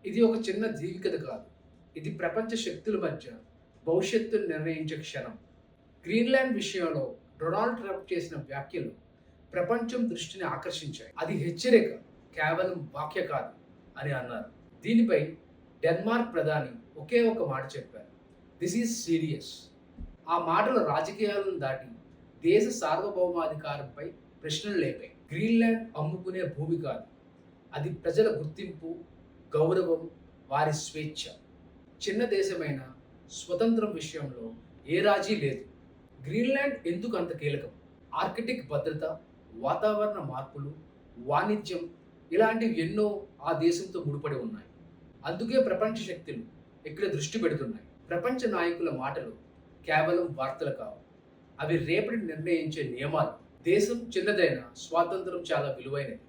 ఇది ఒక చిన్న జీవికథ కాదు. ఇది ప్రపంచ శక్తుల మధ్య భవిష్యత్తును నిర్ణయించే క్షణం. గ్రీన్లాండ్ విషయంలో డొనాల్డ్ ట్రంప్ చేసిన వ్యాఖ్యలు ప్రపంచం దృష్టిని ఆకర్షించాయి. అది హెచ్చరిక, కేవలం వాక్య కాదు అని అన్నారు. దీనిపై డెన్మార్క్ ప్రధాని ఒకే ఒక మాట చెప్పారు: దిస్ ఈజ్ సీరియస్. ఆ మాటలు రాజకీయాలను దాటి దేశ సార్వభౌమాధికారంపై ప్రశ్నలు లేపాయి. గ్రీన్లాండ్ అమ్ముకునే భూమి కాదు, అది ప్రజల గుర్తింపు, గౌరవం, వారి స్వేచ్ఛ. చిన్న దేశమైన స్వతంత్రం విషయంలో ఏ రాజీ లేదు. గ్రీన్లాండ్ ఎందుకు అంత కీలకం? ఆర్కిటిక్ భద్రత, వాతావరణ మార్పులు, వాణిజ్యం ఇలాంటివి ఎన్నో ఆ దేశంతో ముడిపడి ఉన్నాయి. అందుకే ప్రపంచ శక్తులు ఇక్కడ దృష్టి పెడుతున్నాయి. ప్రపంచ నాయకుల మాటలు కేవలం వార్తలు కావు, అవి రేపటిని నిర్ణయించే నియమాలు. దేశం చిన్నదైన స్వాతంత్రం చాలా విలువైనది.